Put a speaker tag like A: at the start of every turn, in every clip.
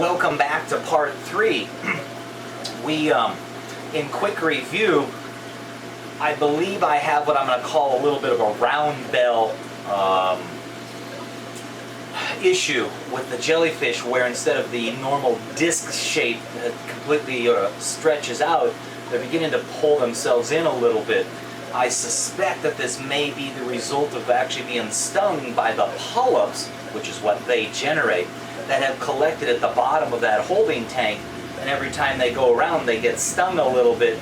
A: Welcome back to part 3. We, in quick review, I believe I have what I'm going to call a little bit of a round bell issue with the jellyfish, where instead of the normal disc shape that completely stretches out, they're beginning to pull themselves in a little bit. I suspect that this may be the result of actually being stung by the polyps, which is what they generate, that have collected at the bottom of that holding tank, and every time they go around they get stung a little bit,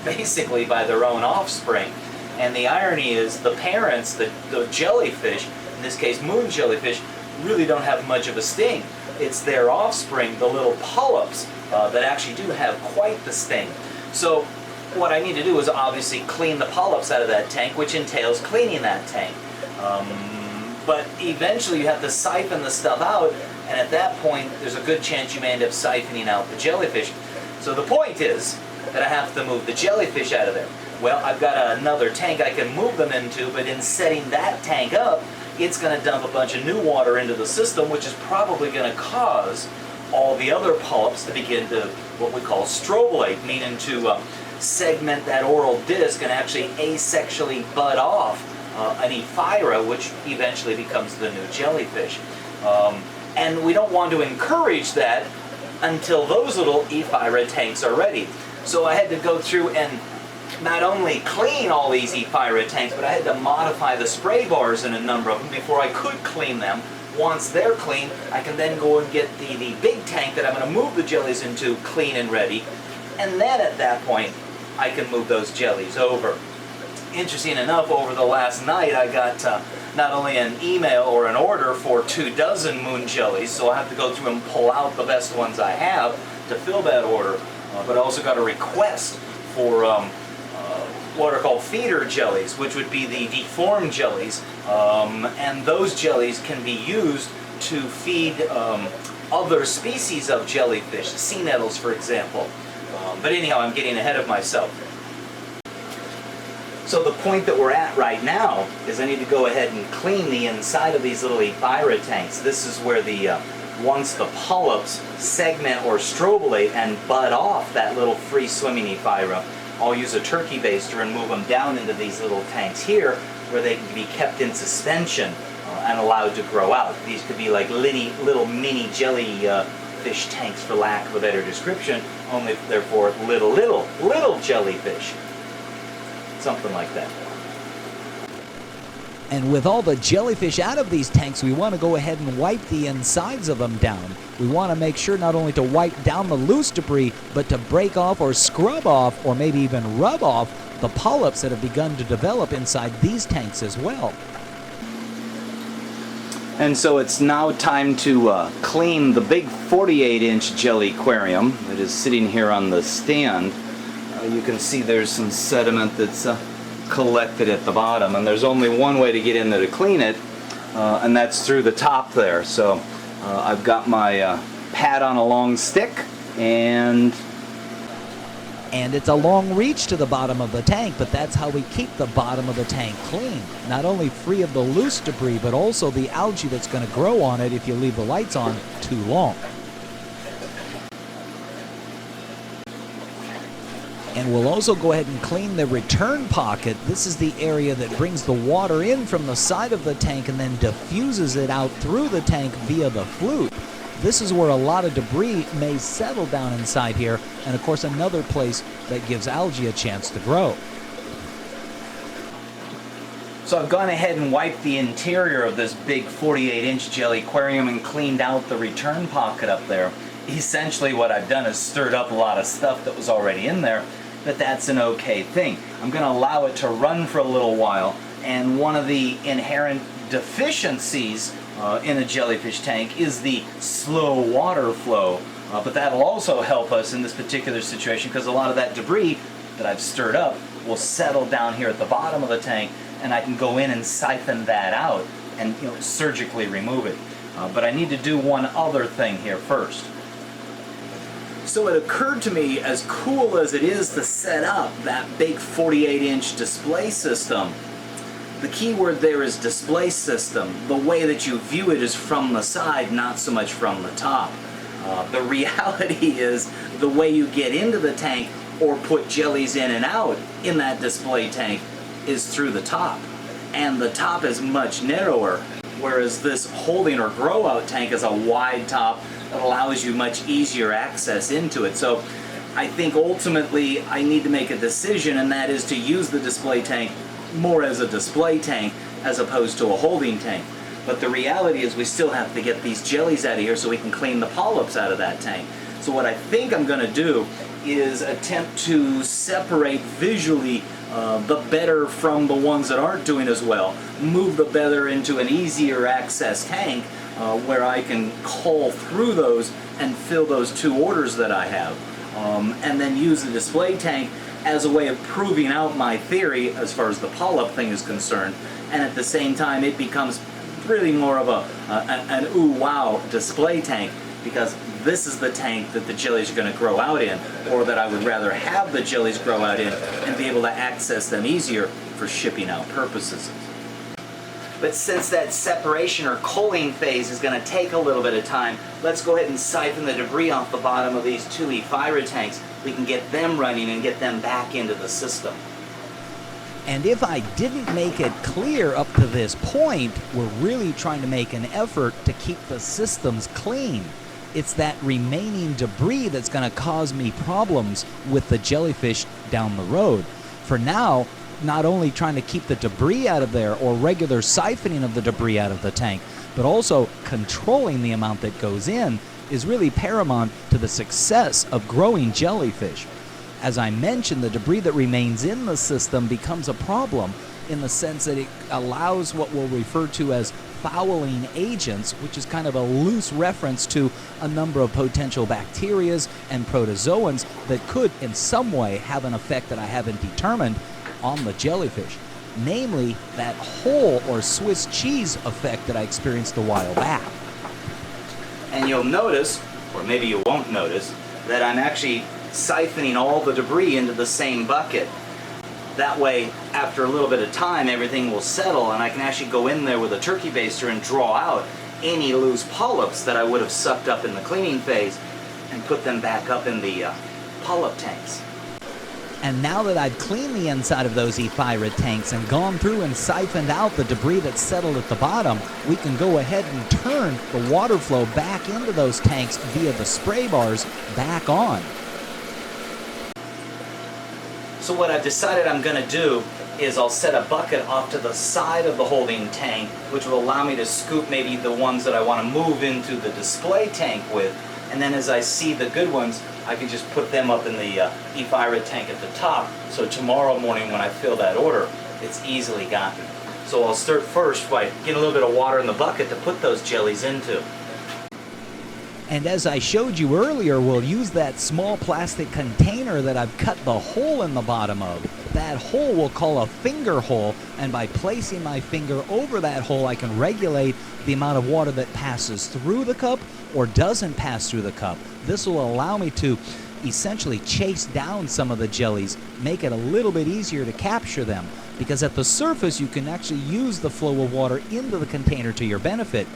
A: basically by their own offspring. And the irony is the parents, the jellyfish, in this case moon jellyfish, really don't have much of a sting. It's their offspring, the little polyps, that actually do have quite the sting. So what I need to do is obviously clean the polyps out of that tank, which entails cleaning that tank. But eventually you have to siphon the stuff out, and at that point there's a good chance you may end up siphoning out the jellyfish. So the point is that I have to move the jellyfish out of there. Well, I've got another tank I can move them into, but in setting that tank up, it's going to dump a bunch of new water into the system, which is probably going to cause all the other polyps to begin to what we call strobilate, meaning to segment that oral disc and actually asexually bud off an ephyra, which eventually becomes the new jellyfish. And we don't want to encourage that until those little ephyra tanks are ready. So I had to go through and not only clean all these ephyra tanks, but I had to modify the spray bars in a number of them before I could clean them. Once they're clean, I can then go and get the big tank that I'm going to move the jellies into clean and ready. And then at that point, I can move those jellies over. Interesting enough, over the last night I got not only an email or an order for 24 moon jellies, so I have to go through and pull out the best ones I have to fill that order, but I also got a request for what are called feeder jellies, which would be the deformed jellies, and those jellies can be used to feed other species of jellyfish, sea nettles for example. But anyhow, I'm getting ahead of myself. So the point that we're at right now is I need to go ahead and clean the inside of these little ephyra tanks. This is where the once the polyps segment or strobilate and bud off that little free swimming ephyra, I'll use a turkey baster and move them down into these little tanks here where they can be kept in suspension and allowed to grow out. These could be like little mini jellyfish tanks, for lack of a better description, only therefore little jellyfish. Something like that.
B: And with all the jellyfish out of these tanks, we want to go ahead and wipe the insides of them down. We want to make sure not only to wipe down the loose debris, but to break off or scrub off or maybe even rub off the polyps that have begun to develop inside these tanks as well.
A: And so it's now time to clean the big 48-inch jelly aquarium that is sitting here on the stand. You can see there's some sediment that's collected at the bottom, and there's only one way to get in there to clean it, and that's through the top there. So I've got my pad on a long stick, and
B: it's a long reach to the bottom of the tank, but that's how we keep the bottom of the tank clean. Not only free of the loose debris, but also the algae that's going to grow on it if you leave the lights on too long. And we'll also go ahead and clean the return pocket. This is the area that brings the water in from the side of the tank and then diffuses it out through the tank via the flute. This is where a lot of debris may settle down inside here, and of course another place that gives algae a chance to grow.
A: So I've gone ahead and wiped the interior of this big 48-inch jelly aquarium and cleaned out the return pocket up there. Essentially what I've done is stirred up a lot of stuff that was already in there, but that's an okay thing. I'm going to allow it to run for a little while, and one of the inherent deficiencies in a jellyfish tank is the slow water flow, but that'll also help us in this particular situation because a lot of that debris that I've stirred up will settle down here at the bottom of the tank, and I can go in and siphon that out and surgically remove it. But I need to do one other thing here first. So it occurred to me, as cool as it is to set up that big 48-inch display system, the key word there is display system. The way that you view it is from the side, not so much from the top. The reality is the way you get into the tank or put jellies in and out in that display tank is through the top. And the top is much narrower, whereas this holding or grow out tank is a wide top that allows you much easier access into it. So I think ultimately I need to make a decision, and that is to use the display tank more as a display tank as opposed to a holding tank. But the reality is we still have to get these jellies out of here so we can clean the polyps out of that tank. So what I think I'm going to do is attempt to separate visually the better from the ones that aren't doing as well. Move the better into an easier access tank where I can cull through those and fill those 2 orders that I have. And then use the display tank as a way of proving out my theory as far as the polyp thing is concerned. And at the same time, it becomes really more of an ooh wow display tank, because this is the tank that the jellies are going to grow out in, or that I would rather have the jellies grow out in and be able to access them easier for shipping out purposes. But since that separation or culling phase is going to take a little bit of time, let's go ahead and siphon the debris off the bottom of these 2 ephyra tanks. We can get them running and get them back into the system.
B: And if I didn't make it clear up to this point, we're really trying to make an effort to keep the systems clean. It's that remaining debris that's going to cause me problems with the jellyfish down the road. For now, not only trying to keep the debris out of there or regular siphoning of the debris out of the tank, but also controlling the amount that goes in is really paramount to the success of growing jellyfish. As I mentioned, the debris that remains in the system becomes a problem in the sense that it allows what we'll refer to as fouling agents, which is kind of a loose reference to a number of potential bacterias and protozoans that could in some way have an effect that I haven't determined on the jellyfish. Namely, that hole or Swiss cheese effect that I experienced a while back.
A: And you'll notice, or maybe you won't notice, that I'm actually siphoning all the debris into the same bucket. That way, after a little bit of time, everything will settle and I can actually go in there with a turkey baster and draw out any loose polyps that I would have sucked up in the cleaning phase and put them back up in the polyp tanks.
B: And now that I've cleaned the inside of those ephyra tanks and gone through and siphoned out the debris that's settled at the bottom, we can go ahead and turn the water flow back into those tanks via the spray bars back on.
A: So what I've decided I'm going to do is I'll set a bucket off to the side of the holding tank, which will allow me to scoop maybe the ones that I want to move into the display tank with. And then as I see the good ones, I can just put them up in the ephyra tank at the top. So tomorrow morning when I fill that order, it's easily gotten. So I'll start first by getting a little bit of water in the bucket to put those jellies into.
B: And as I showed you earlier, we'll use that small plastic container that I've cut the hole in the bottom of. That hole we'll call a finger hole, and by placing my finger over that hole, I can regulate the amount of water that passes through the cup or doesn't pass through the cup. This will allow me to essentially chase down some of the jellies, make it a little bit easier to capture them, because at the surface you can actually use the flow of water into the container to your benefit.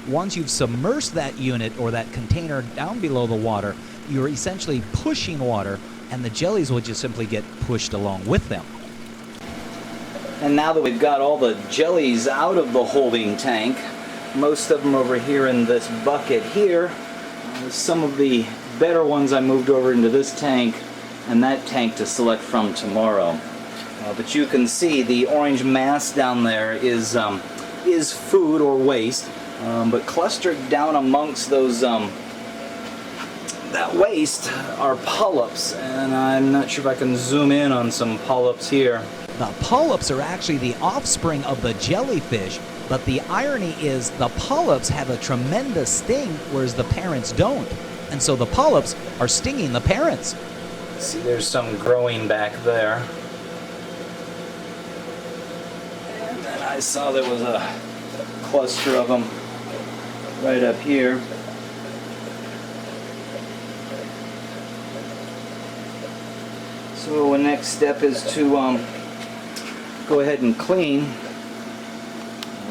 B: Once you've submersed that unit or that container down below the water, you're essentially pushing water, and the jellies will just simply get pushed along with them.
A: And now that we've got all the jellies out of the holding tank, most of them over here in this bucket here, some of the better ones I moved over into this tank and that tank to select from tomorrow. But you can see the orange mass down there is food or waste. But clustered down amongst those that waste are polyps, and I'm not sure if I can zoom in on some polyps here.
B: The polyps are actually the offspring of the jellyfish, but the irony is the polyps have a tremendous sting, whereas the parents don't. And so the polyps are stinging the parents.
A: See, there's some growing back there. And then I saw there was a cluster of them right up here. So the next step is to go ahead and clean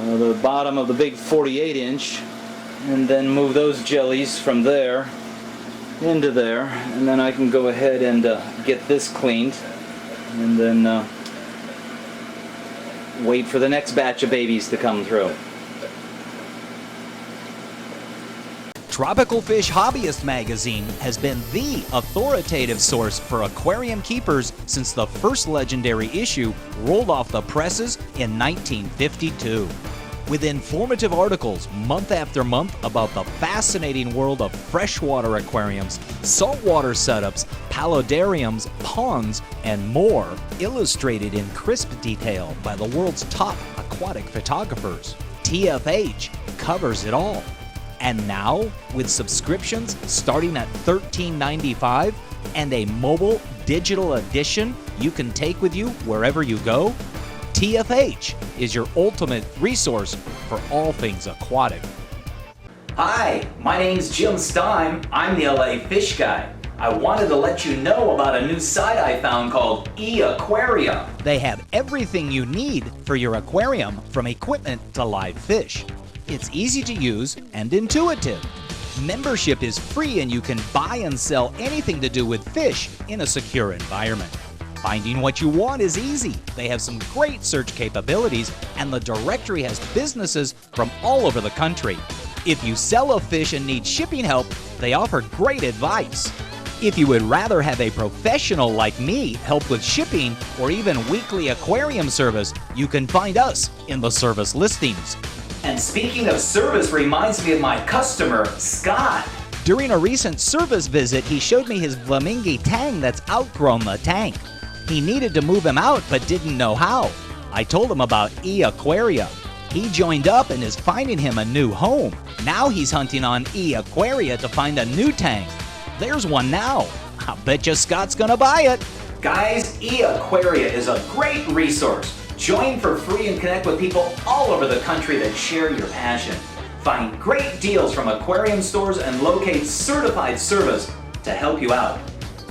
A: the bottom of the big 48 inch and then move those jellies from there into there, and then I can go ahead and get this cleaned, and then wait for the next batch of babies to come through.
B: Tropical Fish Hobbyist magazine has been the authoritative source for aquarium keepers since the first legendary issue rolled off the presses in 1952. With informative articles month after month about the fascinating world of freshwater aquariums, saltwater setups, paludariums, ponds, and more, illustrated in crisp detail by the world's top aquatic photographers, TFH covers it all. And now, with subscriptions starting at $13.95 and a mobile digital edition you can take with you wherever you go, TFH is your ultimate resource for all things aquatic.
A: Hi, my name's Jim Stime. I'm the LA Fish Guy. I wanted to let you know about a new site I found called Aquarium.
B: They have everything you need for your aquarium, from equipment to live fish. It's easy to use and intuitive. Membership is free and you can buy and sell anything to do with fish in a secure environment. Finding what you want is easy. They have some great search capabilities, and the directory has businesses from all over the country. If you sell a fish and need shipping help, they offer great advice. If you would rather have a professional like me help with shipping or even weekly aquarium service, you can find us in the service listings.
A: And speaking of service reminds me of my customer, Scott.
B: During a recent service visit, he showed me his Flamingi Tang that's outgrown the tank. He needed to move him out but didn't know how. I told him about Aquarium. He joined up and is finding him a new home. Now he's hunting on Aquaria to find a new tank. There's one now. I bet you Scott's gonna buy it.
A: Guys, Aquaria is a great resource. Join for free and connect with people all over the country that share your passion. Find great deals from aquarium stores and locate certified service to help you out.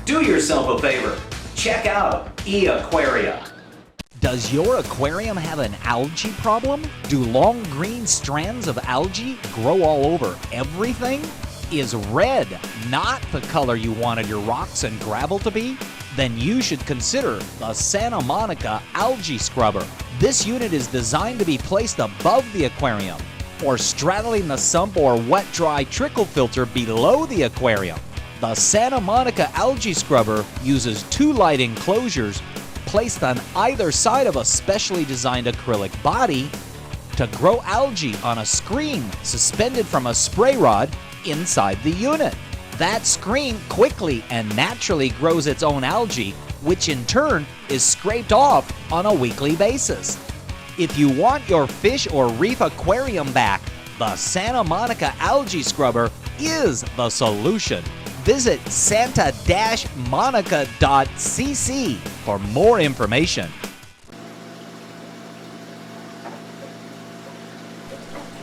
A: Do yourself a favor. Check out Aquaria.
B: Does your aquarium have an algae problem? Do long green strands of algae grow all over everything? Is red not the color you wanted your rocks and gravel to be? Then you should consider the Santa Monica Algae Scrubber. This unit is designed to be placed above the aquarium or straddling the sump or wet-dry trickle filter below the aquarium. The Santa Monica Algae Scrubber uses two light enclosures placed on either side of a specially designed acrylic body to grow algae on a screen suspended from a spray rod inside the unit. That screen quickly and naturally grows its own algae, which in turn is scraped off on a weekly basis. If you want your fish or reef aquarium back, the Santa Monica Algae Scrubber is the solution. Visit santa-monica.cc for more information.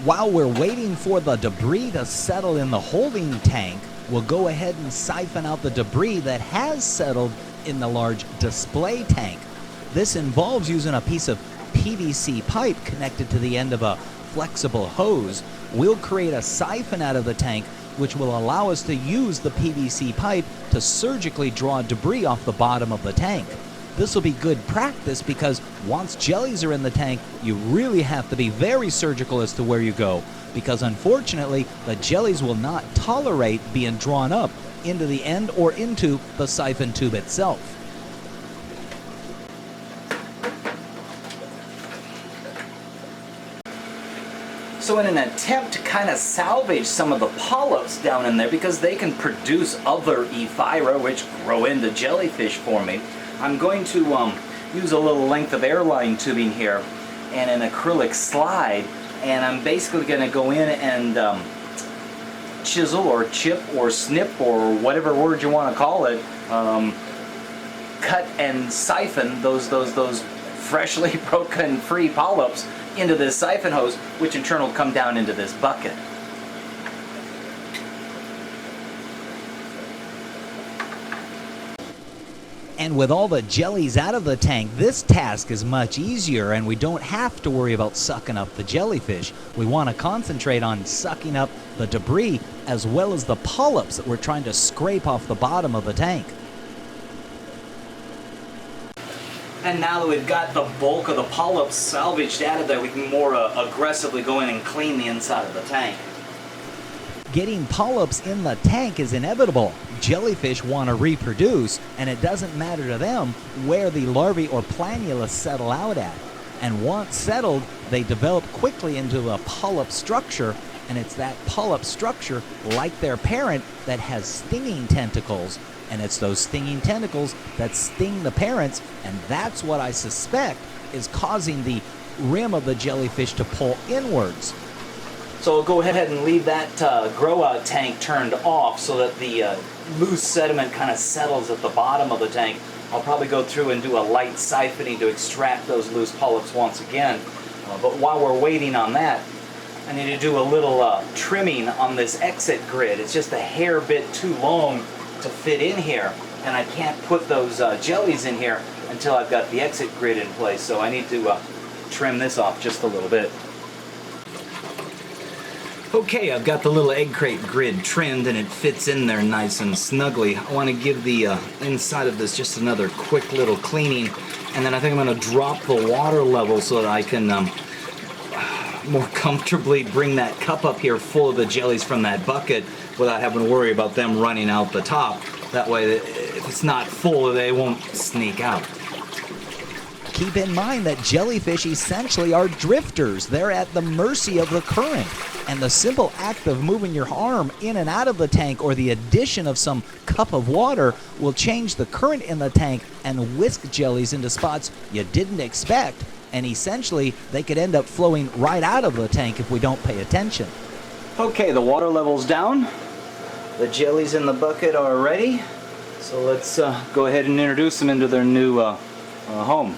B: While we're waiting for the debris to settle in the holding tank, we'll go ahead and siphon out the debris that has settled in the large display tank. This involves using a piece of PVC pipe connected to the end of a flexible hose. We'll create a siphon out of the tank, which will allow us to use the PVC pipe to surgically draw debris off the bottom of the tank. This will be good practice because once jellies are in the tank, you really have to be very surgical as to where you go, because unfortunately, the jellies will not tolerate being drawn up into the end or into the siphon tube itself.
A: So in an attempt to kind of salvage some of the polyps down in there, because they can produce other ephyra which grow into jellyfish for me, I'm going to use a little length of airline tubing here and an acrylic slide, and I'm basically going to go in and chisel or chip or snip or whatever word you want to call it, cut and siphon those freshly broken free polyps into this siphon hose, which in turn will come down into this bucket.
B: And with all the jellies out of the tank, this task is much easier and we don't have to worry about sucking up the jellyfish. We want to concentrate on sucking up the debris as well as the polyps that we're trying to scrape off the bottom of the tank.
A: And now that we've got the bulk of the polyps salvaged out of there, we can more aggressively go in and clean the inside of the tank.
B: Getting polyps in the tank is inevitable. Jellyfish want to reproduce, and it doesn't matter to them where the larvae or planula settle out at. And once settled, they develop quickly into a polyp structure, and it's that polyp structure, like their parent, that has stinging tentacles. And it's those stinging tentacles that sting the parents, and that's what I suspect is causing the rim of the jellyfish to pull inwards.
A: So we'll go ahead and leave that grow-out tank turned off so that the loose sediment kind of settles at the bottom of the tank. I'll probably go through and do a light siphoning to extract those loose polyps once again. But while we're waiting on that, I need to do a little trimming on this exit grid. It's just a hair bit too long to fit in here, and I can't put those jellies in here until I've got the exit grid in place. So I need to trim this off just a little bit. Okay, I've got the little egg crate grid trimmed and it fits in there nice and snugly. I want to give the inside of this just another quick little cleaning, and then I think I'm going to drop the water level so that I can more comfortably bring that cup up here full of the jellies from that bucket without having to worry about them running out the top. That way, if it's not full, they won't sneak out.
B: Keep in mind that jellyfish essentially are drifters. They're at the mercy of the current. And the simple act of moving your arm in and out of the tank, or the addition of some cup of water, will change the current in the tank and whisk jellies into spots you didn't expect. And essentially, they could end up flowing right out of the tank if we don't pay attention.
A: Okay, the water level's down. The jellies in the bucket are ready. So let's go ahead and introduce them into their new home.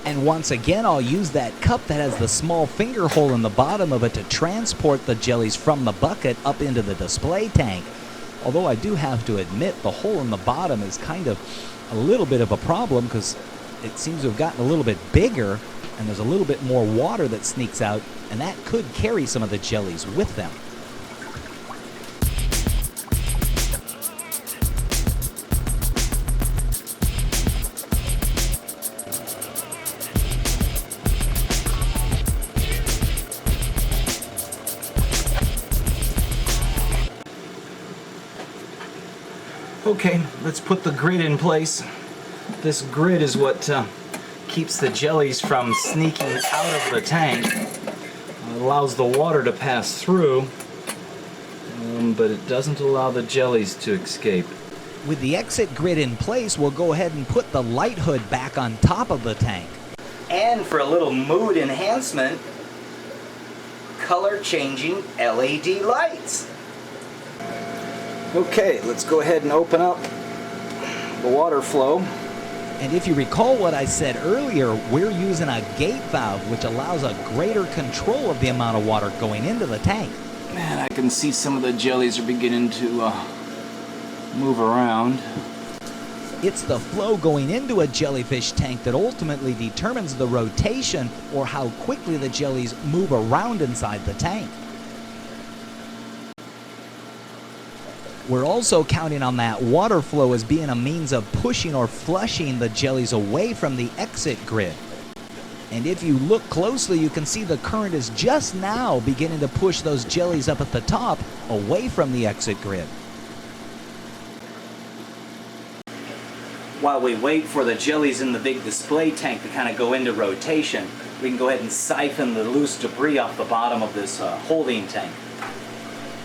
B: And once again, I'll use that cup that has the small finger hole in the bottom of it to transport the jellies from the bucket up into the display tank. Although I do have to admit, the hole in the bottom is kind of a little bit of a problem because it seems to have gotten a little bit bigger, and there's a little bit more water that sneaks out, and that could carry some of the jellies with them.
A: Okay, let's put the grid in place. This grid is what keeps the jellies from sneaking out of the tank. It allows the water to pass through, but it doesn't allow the jellies to escape.
B: With the exit grid in place, we'll go ahead and put the light hood back on top of the tank.
A: And for a little mood enhancement, color-changing LED lights. Okay, let's go ahead and open up the water flow.
B: And if you recall what I said earlier, we're using a gate valve, which allows a greater control of the amount of water going into the tank.
A: Man, I can see some of the jellies are beginning to move around.
B: It's the flow going into a jellyfish tank that ultimately determines the rotation, or how quickly the jellies move around inside the tank. We're also counting on that water flow as being a means of pushing or flushing the jellies away from the exit grid. And if you look closely, you can see the current is just now beginning to push those jellies up at the top away from the exit grid.
A: While we wait for the jellies in the big display tank to kind of go into rotation, we can go ahead and siphon the loose debris off the bottom of this holding tank.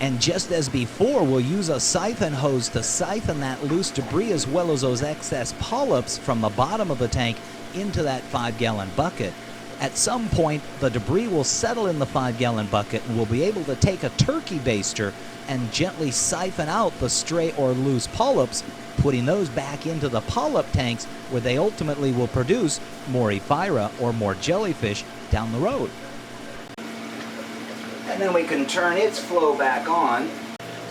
B: And just as before, we'll use a siphon hose to siphon that loose debris as well as those excess polyps from the bottom of the tank into that 5-gallon bucket. At some point, the debris will settle in the 5-gallon bucket, and we'll be able to take a turkey baster and gently siphon out the stray or loose polyps, putting those back into the polyp tanks where they ultimately will produce more ephyra or more jellyfish down the road.
A: And then we can turn its flow back on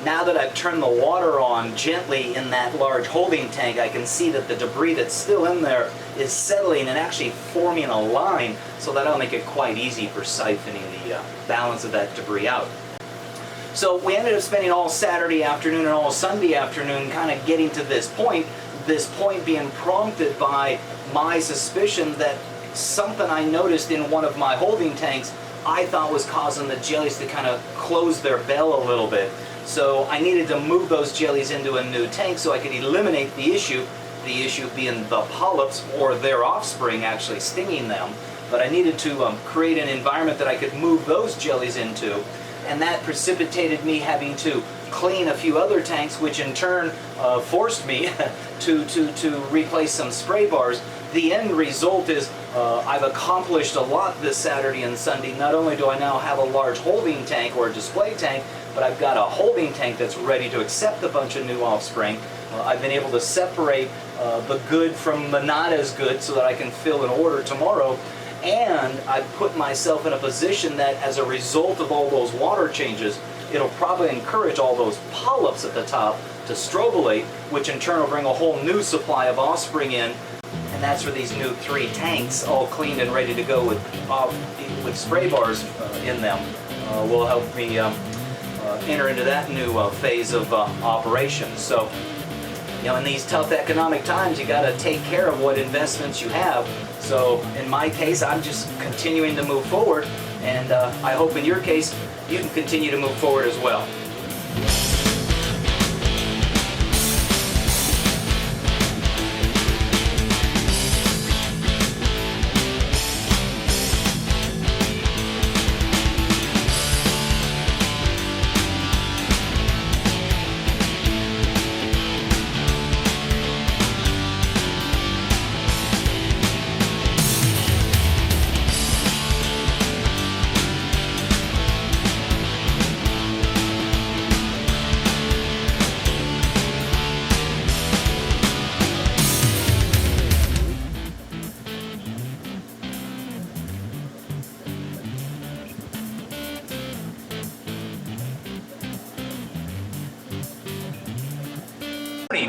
A: Now that I've turned the water on gently in that large holding tank, I can see that the debris that's still in there is settling and actually forming a line, so that'll make it quite easy for siphoning the balance of that debris out. So we ended up spending all Saturday afternoon and all Sunday afternoon kind of getting to this point being prompted by my suspicion that something I noticed in one of my holding tanks I thought was causing the jellies to kind of close their bell a little bit. So I needed to move those jellies into a new tank so I could eliminate the issue being the polyps or their offspring actually stinging them. But I needed to create an environment that I could move those jellies into, and that precipitated me having to clean a few other tanks, which in turn forced me to replace some spray bars. The end result is I've accomplished a lot this Saturday and Sunday. Not only do I now have a large holding tank or a display tank, but I've got a holding tank that's ready to accept a bunch of new offspring. I've been able to separate the good from the not as good so that I can fill an order tomorrow. And I've put myself in a position that as a result of all those water changes, it'll probably encourage all those polyps at the top to strobilate, which in turn will bring a whole new supply of offspring in. And that's where these new 3 tanks, all cleaned and ready to go with spray bars in them, will help me enter into that new phase of operation. So, you know, in these tough economic times, you got to take care of what investments you have. So in my case, I'm just continuing to move forward, and I hope in your case, you can continue to move forward as well.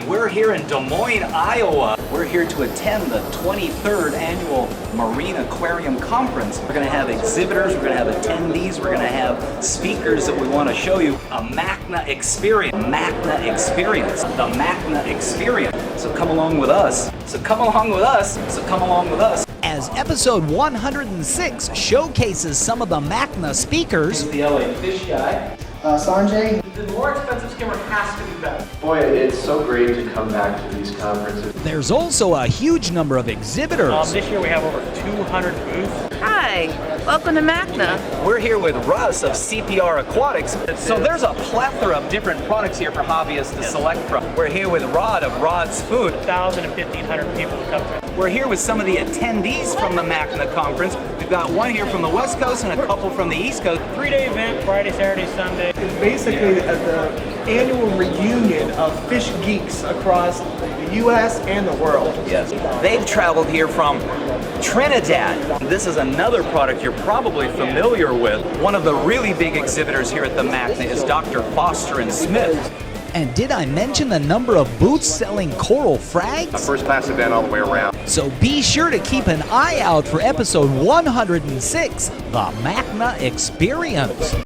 A: We're here in Des Moines, Iowa. We're here to attend the 23rd Annual Marine Aquarium Conference. We're going to have exhibitors, we're going to have attendees, we're going to have speakers that we want to show you a MACNA experience. MACNA experience. The MACNA experience. So come along with us. So come along with us. So come along with us.
B: As episode 106 showcases some of the MACNA speakers.
A: The LA Fishguy.
C: Sanjay.
D: The more expensive skimmer has to be better.
C: Boy, it's so great to come back to these conferences.
B: There's also a huge number of exhibitors.
D: This year we have over 200 booths.
E: Hi, welcome to MACNA.
A: We're here with Russ of CPR Aquatics. So there's a plethora of different products here for hobbyists to select from. We're here with Rod of Rod's Food.
D: 1,000 and 1,500 people to come through.
A: We're here with some of the attendees from the MACNA conference. We've got one here from the West Coast and a couple from the East Coast.
D: 3-day event, Friday, Saturday, Sunday.
F: It's basically the annual reunion of fish geeks across the U.S. and the world.
A: Yes. They've traveled here from Trinidad. This is another product you're probably familiar with. One of the really big exhibitors here at the MACNA is Dr. Foster and Smith.
B: And did I mention the number of booths selling coral frags?
C: A first-class event all the way around.
B: So be sure to keep an eye out for episode 106, the MACNA Experience.